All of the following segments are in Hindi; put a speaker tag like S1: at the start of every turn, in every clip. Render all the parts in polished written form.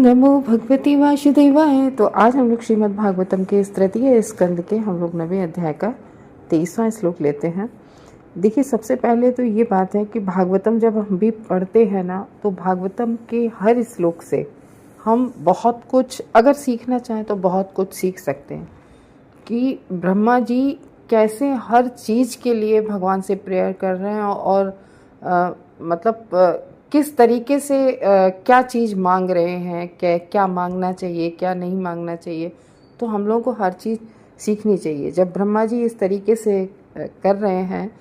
S1: नमो भगवती वासुदेवाय। तो आज हम लोग श्रीमद् भागवतम के इस तृतीय स्कंद के हम लोग 9वें अध्याय का 23वां श्लोक लेते हैं। देखिए, सबसे पहले तो ये बात है कि भागवतम जब हम भी पढ़ते हैं ना, तो भागवतम के हर श्लोक से हम बहुत कुछ अगर सीखना चाहें तो बहुत कुछ सीख सकते हैं कि ब्रह्मा जी कैसे हर चीज़ के लिए भगवान से प्रेयर कर रहे हैं और किस तरीके से क्या चीज़ मांग रहे हैं, क्या मांगना चाहिए, क्या नहीं मांगना चाहिए। तो हम लोगों को हर चीज़ सीखनी चाहिए। जब ब्रह्मा जी इस तरीके से कर रहे हैं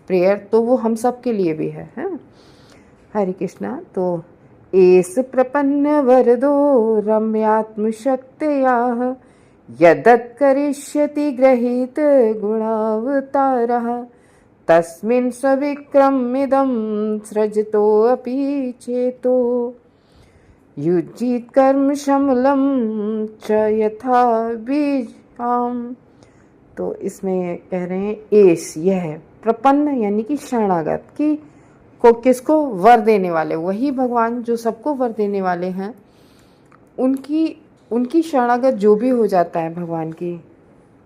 S1: प्रेयर, तो वो हम सब के लिए भी है। हरे कृष्णा। तो एस प्रपन्न वरदो रम्यात्म शक्तयाः यदत् करिष्यति गृहीत गुणावतारः तस्मिन् सविक्रमिदं सृजतोऽपि चेतो युज्येत् कर्म शमलं च यथा बीजाम। तो इसमें कह रहे हैं एस, यह प्रपन्न यानी कि शरणागत की को किसको वर देने वाले, वही भगवान जो सबको वर देने वाले हैं। उनकी शरणागत जो भी हो जाता है भगवान की,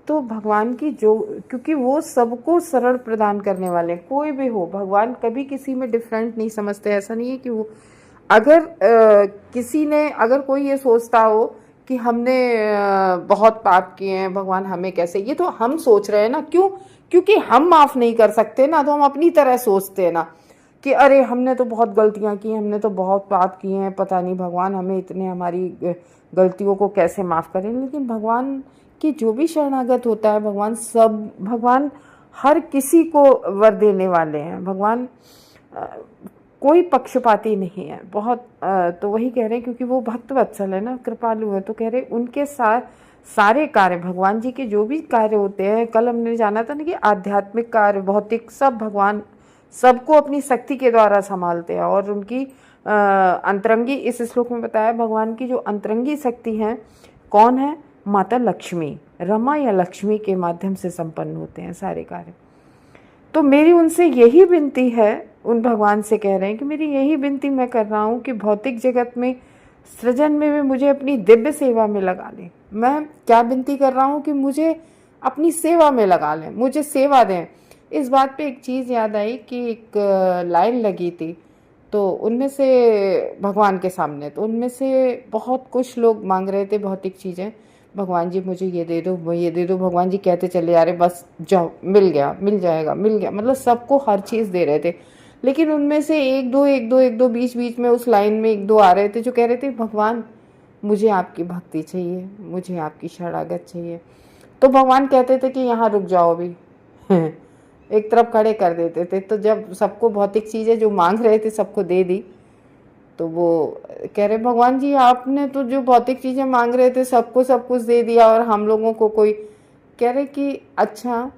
S1: तो भगवान की जो, क्योंकि वो सबको शरण प्रदान करने वाले, कोई भी हो, भगवान कभी किसी में डिफरेंट नहीं समझते। ऐसा नहीं है कि वो अगर कोई ये सोचता हो कि हमने बहुत पाप किए हैं, भगवान हमें कैसे, ये तो हम सोच रहे हैं ना। क्योंकि हम माफ़ नहीं कर सकते ना, तो हम अपनी तरह सोचते हैं ना कि अरे हमने तो बहुत गलतियां की, हमने तो बहुत पाप किए हैं, पता नहीं भगवान हमें इतने हमारी गलतियों को कैसे माफ़ करें। लेकिन भगवान कि जो भी शरणागत होता है, भगवान हर किसी को वर देने वाले हैं। भगवान कोई पक्षपाती नहीं है। बहुत तो वही कह रहे हैं, क्योंकि वो भक्त वत्सल है ना, कृपालु है। तो कह रहे उनके सारे कार्य, भगवान जी के जो भी कार्य होते हैं, कल हमने जाना था ना कि आध्यात्मिक कार्य, भौतिक, सब भगवान सबको अपनी शक्ति के द्वारा संभालते हैं। और उनकी अंतरंगी, इस श्लोक में बताया, भगवान की जो अंतरंगी शक्ति है कौन है? माता लक्ष्मी, रमा या लक्ष्मी के माध्यम से संपन्न होते हैं सारे कार्य। तो मेरी उनसे यही विनती है, उन भगवान से कह रहे हैं कि मेरी यही विनती मैं कर रहा हूँ कि भौतिक जगत में, सृजन में भी मुझे अपनी दिव्य सेवा में लगा लें। मैं क्या विनती कर रहा हूँ कि मुझे अपनी सेवा में लगा लें, मुझे सेवा दें। इस बात पे एक चीज़ याद आई कि एक लाइन लगी थी, तो उनमें से भगवान के सामने, तो उनमें से बहुत कुछ लोग मांग रहे थे भौतिक चीज़ें, भगवान जी मुझे ये दे दो, वो ये दे दो। भगवान जी कहते चले आ रहे, बस जाओ, मिल गया, मिल जाएगा, मिल गया, मतलब सबको हर चीज़ दे रहे थे। लेकिन उनमें से एक दो बीच बीच में उस लाइन में एक दो आ रहे थे जो कह रहे थे भगवान मुझे आपकी भक्ति चाहिए, मुझे आपकी शरणागत चाहिए। तो भगवान कहते थे कि यहाँ रुक जाओ अभी एक तरफ खड़े कर देते थे। तो जब सबको भौतिक चीज़ें जो मांग रहे थे सबको दे दी, तो वो कह रहे भगवान जी आपने तो जो भौतिक चीज़ें मांग रहे थे सबको सब कुछ दे दिया, और हम लोगों को कोई, कह रहे कि अच्छा,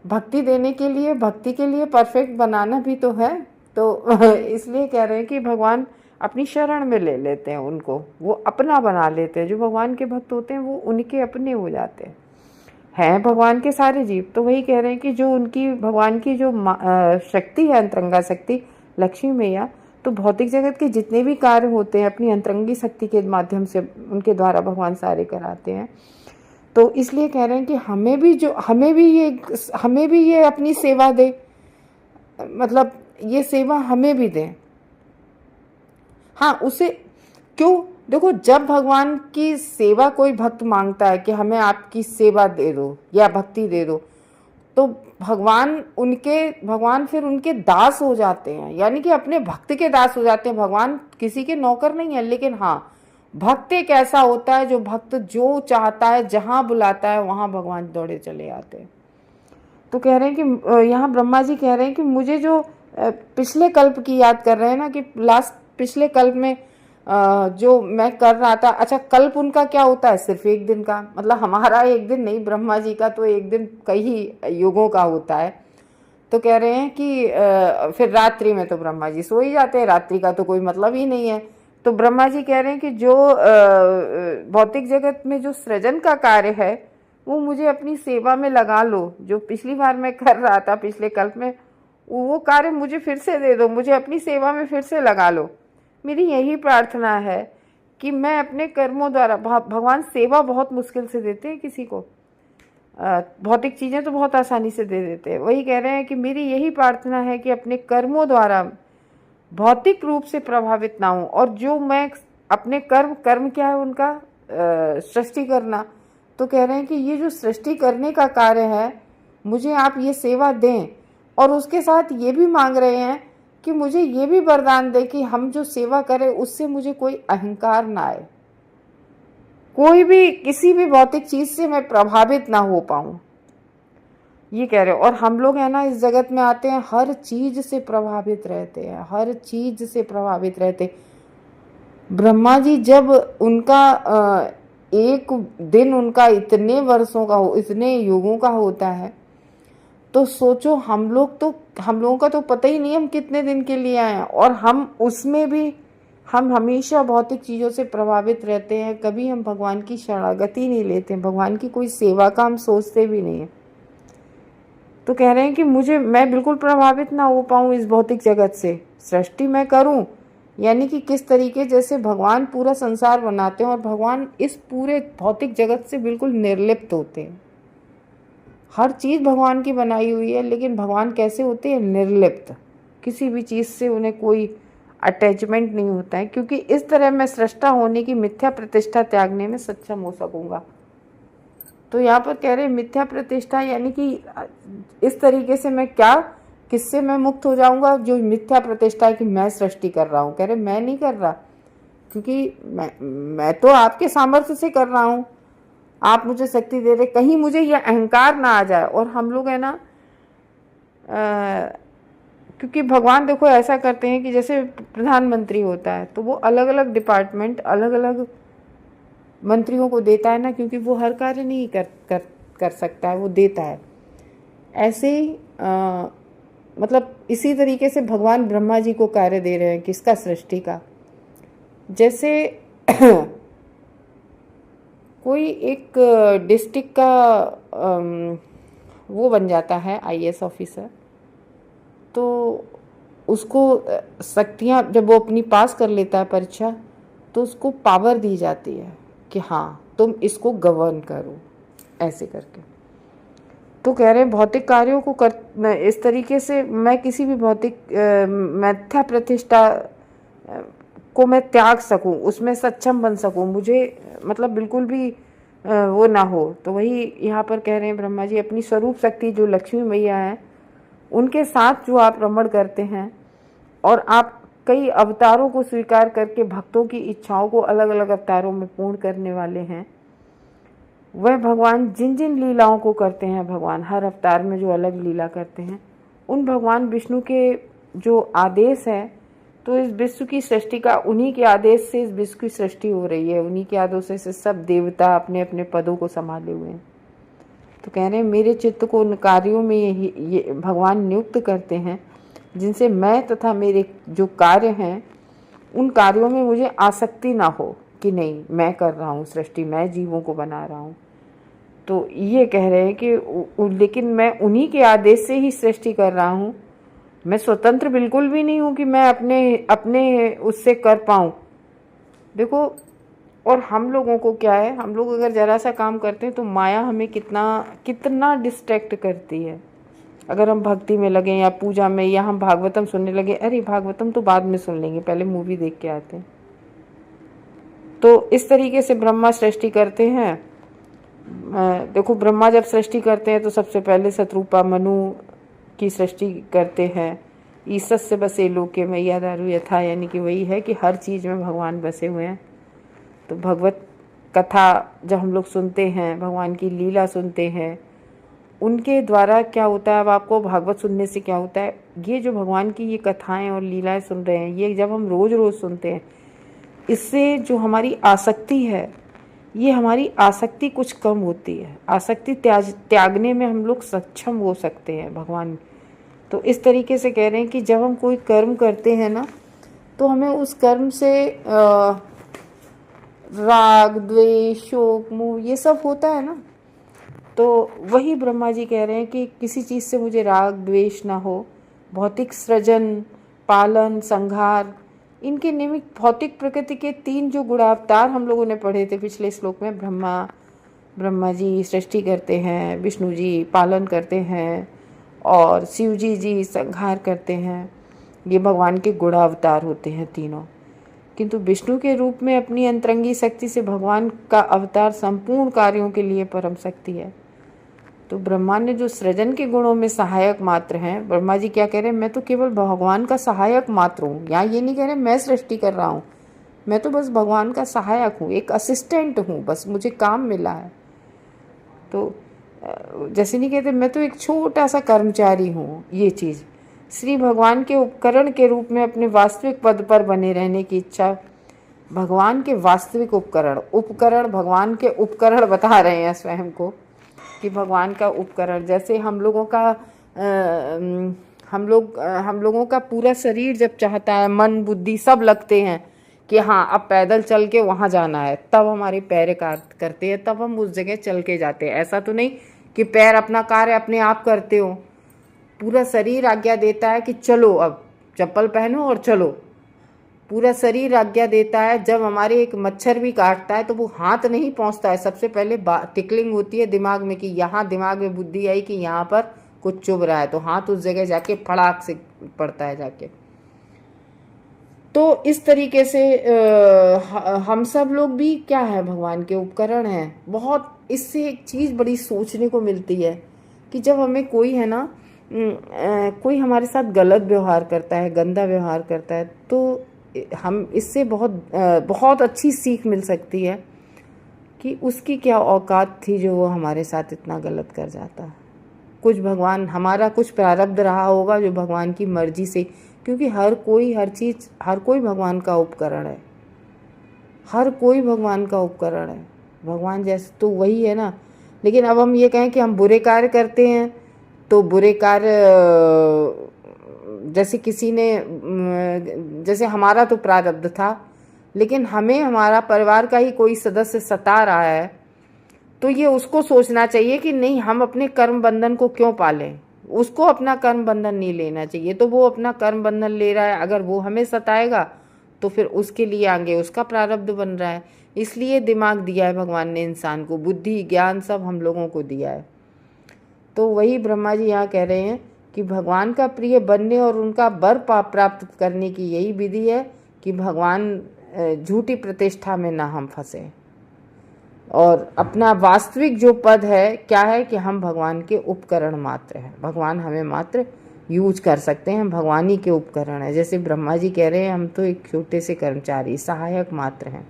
S1: भक्ति देने के लिए, भक्ति के लिए परफेक्ट बनाना भी तो है। तो इसलिए कह रहे हैं कि भगवान अपनी शरण में ले लेते हैं उनको, वो अपना बना लेते हैं। जो भगवान के भक्त होते हैं वो उनके अपने हो जाते हैं भगवान के सारे जीव। तो वही कह रहे हैं कि जो उनकी, भगवान की जो शक्ति है, अंतरंगा शक्ति लक्ष्मी मैया, तो भौतिक जगत के जितने भी कार्य होते हैं अपनी अंतरंगी शक्ति के माध्यम से उनके द्वारा भगवान सारे कराते हैं। तो इसलिए कह रहे हैं कि हमें भी ये अपनी सेवा दे, मतलब ये सेवा हमें भी दें। हाँ, उसे क्यों, देखो, जब भगवान की सेवा कोई भक्त मांगता है कि हमें आपकी सेवा दे दो या भक्ति दे दो, तो भगवान फिर उनके दास हो जाते हैं, यानी कि अपने भक्त के दास हो जाते हैं। भगवान किसी के नौकर नहीं है। लेकिन हाँ, भक्त एक ऐसा होता है जो भक्त जो चाहता है, जहां बुलाता है वहां भगवान दौड़े चले आते हैं। तो कह रहे हैं कि यहाँ ब्रह्मा जी कह रहे हैं कि मुझे जो पिछले कल्प की याद कर रहे हैं ना, कि पिछले कल्प में जो मैं कर रहा था। अच्छा, कल्प उनका क्या होता है? सिर्फ एक दिन का, मतलब हमारा एक दिन नहीं, ब्रह्मा जी का तो एक दिन कई युगों का होता है। तो कह रहे हैं कि फिर रात्रि में तो ब्रह्मा जी सो ही जाते हैं, रात्रि का तो कोई मतलब ही नहीं है। तो ब्रह्मा जी कह रहे हैं कि जो भौतिक जगत में जो सृजन का कार्य है वो मुझे अपनी सेवा में लगा लो। जो पिछली बार मैं कर रहा था, पिछले कल्प में, वो कार्य मुझे फिर से दे दो, मुझे अपनी सेवा में फिर से लगा लो। मेरी यही प्रार्थना है कि मैं अपने कर्मों द्वारा, भगवान सेवा बहुत मुश्किल से देते हैं किसी को, भौतिक चीज़ें तो बहुत आसानी से दे देते हैं। वही कह रहे हैं कि मेरी यही प्रार्थना है कि अपने कर्मों द्वारा भौतिक रूप से प्रभावित ना हूँ, और जो मैं अपने कर्म क्या है उनका, सृष्टि करना। तो कह रहे हैं कि ये जो सृष्टि करने का कार्य है, मुझे आप ये सेवा दें, और उसके साथ ये भी मांग रहे हैं कि मुझे ये भी वरदान दे कि हम जो सेवा करें उससे मुझे कोई अहंकार ना आए, कोई भी किसी भी भौतिक चीज से मैं प्रभावित ना हो पाऊं, ये कह रहे हो। और हम लोग है ना इस जगत में आते हैं, हर चीज से प्रभावित रहते हैं, हर चीज से प्रभावित रहते। ब्रह्मा जी जब उनका एक दिन उनका इतने वर्षों का हो, इतने युगों का होता है, तो सोचो हम लोगों का तो पता ही नहीं हम कितने दिन के लिए आए हैं, और हम उसमें भी हम हमेशा भौतिक चीज़ों से प्रभावित रहते हैं। कभी हम भगवान की शरणागति नहीं लेते, भगवान की कोई सेवा का हम सोचते भी नहीं है। तो कह रहे हैं कि मैं बिल्कुल प्रभावित ना हो पाऊँ इस भौतिक जगत से, सृष्टि मैं करूँ, यानी कि किस तरीके जैसे भगवान पूरा संसार बनाते हैं और भगवान इस पूरे भौतिक जगत से बिल्कुल निर्लिप्त होते हैं। हर चीज़ भगवान की बनाई हुई है, लेकिन भगवान कैसे होते हैं, निर्लिप्त, किसी भी चीज़ से उन्हें कोई अटैचमेंट नहीं होता है, क्योंकि इस तरह मैं सृष्टा होने की मिथ्या प्रतिष्ठा त्यागने में सक्षम हो सकूंगा। तो यहाँ पर कह रहे हैं मिथ्या प्रतिष्ठा, यानी कि इस तरीके से मैं किससे मैं मुक्त हो जाऊंगा, जो मिथ्या प्रतिष्ठा है कि मैं सृष्टि कर रहा हूँ। कह रहे मैं नहीं कर रहा, क्योंकि मैं तो आपके सामर्थ्य से कर रहा हूँ, आप मुझे शक्ति दे रहे, कहीं मुझे ये अहंकार ना आ जाए। और हम लोग है ना क्योंकि भगवान देखो ऐसा करते हैं कि जैसे प्रधानमंत्री होता है तो वो अलग अलग डिपार्टमेंट अलग अलग मंत्रियों को देता है ना, क्योंकि वो हर कार्य नहीं कर सकता है, वो देता है। ऐसे ही मतलब इसी तरीके से भगवान ब्रह्मा जी को कार्य दे रहे हैं, किसका, सृष्टि का। जैसे कोई एक डिस्ट्रिक्ट का वो बन जाता है आईएएस ऑफिसर, तो उसको शक्तियाँ जब वो अपनी पास कर लेता है परीक्षा, तो उसको पावर दी जाती है कि हाँ तुम इसको गवर्न करो, ऐसे करके। तो कह रहे हैं भौतिक कार्यों को इस तरीके से मैं किसी भी भौतिक मिथ्या प्रतिष्ठा को मैं त्याग सकूं, उसमें सक्षम बन सकूं, मुझे मतलब बिल्कुल भी वो ना हो। तो वही यहाँ पर कह रहे हैं ब्रह्मा जी, अपनी स्वरूप शक्ति जो लक्ष्मी मैया है उनके साथ जो आप रमण करते हैं, और आप कई अवतारों को स्वीकार करके भक्तों की इच्छाओं को अलग अलग अवतारों में पूर्ण करने वाले हैं। वह भगवान जिन जिन लीलाओं को करते हैं, भगवान हर अवतार में जो अलग लीला करते हैं, उन भगवान विष्णु के जो आदेश है, तो इस विश्व की सृष्टि का उन्हीं के आदेश से इस विश्व की सृष्टि हो रही है, उन्हीं के आदेश से सब देवता अपने अपने पदों को संभाले हुए हैं। तो कह रहे हैं मेरे चित्त को उन कार्यों में ये भगवान नियुक्त करते हैं जिनसे मैं तथा मेरे जो कार्य हैं उन कार्यों में मुझे आसक्ति ना हो कि नहीं मैं कर रहा हूँ सृष्टि, मैं जीवों को बना रहा हूँ। तो ये कह रहे हैं कि लेकिन मैं उन्हीं के आदेश से ही सृष्टि कर रहा हूँ, मैं स्वतंत्र बिल्कुल भी नहीं हूँ कि मैं अपने उससे कर पाऊँ। देखो, और हम लोगों को क्या है, हम लोग अगर ज़रा सा काम करते हैं तो माया हमें कितना डिस्ट्रैक्ट करती है। अगर हम भक्ति में लगे या पूजा में या हम भागवतम सुनने लगे, अरे भागवतम तो बाद में सुन लेंगे, पहले मूवी देख के आते हैं। तो इस तरीके से ब्रह्मा सृष्टि करते हैं। देखो ब्रह्मा जब सृष्टि करते हैं तो सबसे पहले शत्रुपा मनु की सृष्टि करते हैं। ईसत से बसे लोके मैया दारू यथा, यानी कि वही है कि हर चीज़ में भगवान बसे हुए हैं। तो भगवत कथा जब हम लोग सुनते हैं, भगवान की लीला सुनते हैं, उनके द्वारा क्या होता है, अब आपको भागवत सुनने से क्या होता है, ये जो भगवान की ये कथाएं और लीलाएं सुन रहे हैं, ये जब हम रोज़ रोज़ सुनते हैं, इससे जो हमारी आसक्ति है, ये हमारी आसक्ति कुछ कम होती है। आसक्ति त्यागने में हम लोग सक्षम हो सकते हैं भगवान। तो इस तरीके से कह रहे हैं कि जब हम कोई कर्म करते हैं ना, तो हमें उस कर्म से राग द्वेष शोक मोह ये सब होता है ना, तो वही ब्रह्मा जी कह रहे हैं कि किसी चीज़ से मुझे राग द्वेष ना हो, भौतिक सृजन पालन संहार इनके निमित्त भौतिक प्रकृति के 3 जो गुणावतार हम लोगों ने पढ़े थे पिछले श्लोक में, ब्रह्मा जी सृष्टि करते हैं, विष्णु जी पालन करते हैं और शिव जी संहार करते हैं, ये भगवान के गुणावतार होते हैं तीनों। किंतु विष्णु के रूप में अपनी अंतरंगी शक्ति से भगवान का अवतार संपूर्ण कार्यों के लिए परम शक्ति है। तो ब्रह्मा ने जो सृजन के गुणों में सहायक मात्र हैं, ब्रह्मा जी क्या कह रहे हैं, मैं तो केवल भगवान का सहायक मात्र हूँ। यहाँ ये नहीं कह रहे मैं सृष्टि कर रहा हूँ, मैं तो बस भगवान का सहायक हूँ, एक असिस्टेंट हूँ, बस मुझे काम मिला है। तो जैसे नहीं कहते मैं तो एक छोटा सा कर्मचारी हूँ। ये चीज़ श्री भगवान के उपकरण के रूप में अपने वास्तविक पद पर बने रहने की इच्छा, भगवान के वास्तविक उपकरण भगवान के उपकरण बता रहे हैं स्वयं को कि भगवान का उपकरण, जैसे हम लोगों का पूरा शरीर जब चाहता है, मन बुद्धि सब लगते हैं कि हाँ अब पैदल चल के वहाँ जाना है, तब हमारे पैर करते हैं, तब हम उस जगह चल के जाते हैं। ऐसा तो नहीं कि पैर अपना कार्य अपने आप करते हो, पूरा शरीर आज्ञा देता है कि चलो अब चप्पल पहनो और चलो। पूरा शरीर आज्ञा देता है। जब हमारे एक मच्छर भी काटता है तो वो हाथ नहीं पहुंचता है, सबसे पहले टिकलिंग होती है दिमाग में कि यहाँ दिमाग में बुद्धि आई कि यहाँ पर कुछ चुभ रहा है, तो हाथ उस जगह जाके फड़ाक से पड़ता है जाके। तो इस तरीके से हम सब लोग भी क्या है, भगवान के उपकरण हैं। बहुत इससे एक चीज़ बड़ी सोचने को मिलती है कि जब हमें कोई है ना कोई हमारे साथ गलत व्यवहार करता है, गंदा व्यवहार करता है, तो हम इससे बहुत अच्छी सीख मिल सकती है कि उसकी क्या औकात थी जो वो हमारे साथ इतना गलत कर जाता। कुछ भगवान हमारा कुछ प्रारब्ध रहा होगा जो भगवान की मर्जी से, क्योंकि हर कोई भगवान का उपकरण है, हर कोई भगवान का उपकरण है। भगवान जैसे तो वही है ना। लेकिन अब हम ये कहें कि हम बुरे कार्य करते हैं तो बुरे कार्य, जैसे किसी ने, जैसे हमारा तो प्रारब्ध था, लेकिन हमें हमारा परिवार का ही कोई सदस्य सता रहा है, तो ये उसको सोचना चाहिए कि नहीं, हम अपने कर्म बंधन को क्यों पालें। उसको अपना कर्म बंधन नहीं लेना चाहिए, तो वो अपना कर्म बंधन ले रहा है। अगर वो हमें सताएगा तो फिर उसके लिए आगे उसका प्रारब्ध बन रहा है। इसलिए दिमाग दिया है भगवान ने इंसान को, बुद्धि ज्ञान सब हम लोगों को दिया है। तो वही ब्रह्मा जी यहाँ कह रहे हैं कि भगवान का प्रिय बनने और उनका वर प्राप्त करने की यही विधि है कि भगवान झूठी प्रतिष्ठा में ना हम फंसे, और अपना वास्तविक जो पद है क्या है कि हम भगवान के उपकरण मात्र हैं। भगवान हमें मात्र यूज कर सकते हैं, हम भगवान ही के उपकरण हैं। जैसे ब्रह्मा जी कह रहे हैं हम तो एक छोटे से कर्मचारी सहायक मात्र हैं,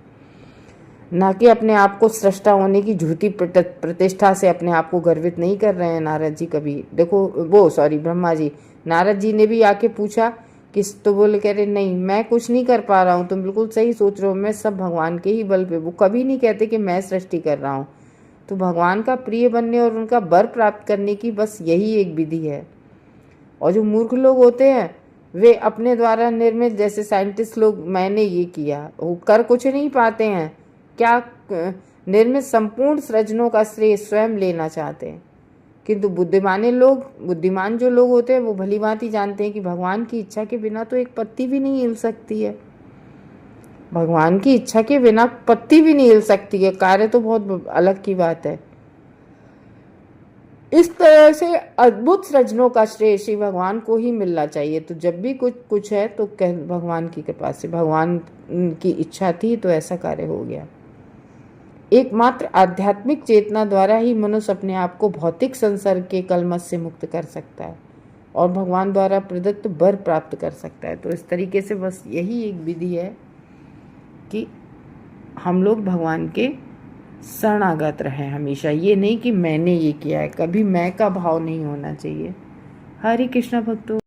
S1: ना कि अपने आप को सृष्टा होने की झूठी प्रतिष्ठा से अपने आप को गर्वित नहीं कर रहे हैं नारद जी कभी। देखो ब्रह्मा जी, नारद जी ने भी आके पूछा कि, तो बोले कह रहे नहीं मैं कुछ नहीं कर पा रहा हूँ, तुम बिल्कुल सही सोच रहे हो, मैं सब भगवान के ही बल पे। वो कभी नहीं कहते कि मैं सृष्टि कर रहा हूँ। तो भगवान का प्रिय बनने और उनका वर प्राप्त करने की बस यही एक विधि है। और जो मूर्ख लोग होते हैं वे अपने द्वारा निर्मित, जैसे साइंटिस्ट लोग, मैंने ये किया, वो कर कुछ नहीं पाते हैं, क्या निर्मित संपूर्ण सृजनों का श्रेय स्वयं लेना चाहते हैं। किंतु बुद्धिमान जो लोग होते हैं वो भली भांति जानते हैं कि भगवान की इच्छा के बिना तो एक पत्ती भी नहीं हिल सकती है। भगवान की इच्छा के बिना पत्ती भी नहीं हिल सकती है, कार्य तो बहुत अलग की बात है। इस तरह से अद्भुत सृजनों का श्रेय श्री भगवान को ही मिलना चाहिए। तो जब भी कुछ है तो भगवान की कृपा से, भगवान की इच्छा थी तो ऐसा कार्य हो गया। एकमात्र आध्यात्मिक चेतना द्वारा ही मनुष्य अपने आप को भौतिक संसर्ग के कलमश से मुक्त कर सकता है और भगवान द्वारा प्रदत्त वर प्राप्त कर सकता है। तो इस तरीके से बस यही एक विधि है कि हम लोग भगवान के शरणागत रहें हमेशा। ये नहीं कि मैंने ये किया है, कभी मैं का भाव नहीं होना चाहिए। हरे कृष्णा भक्तों।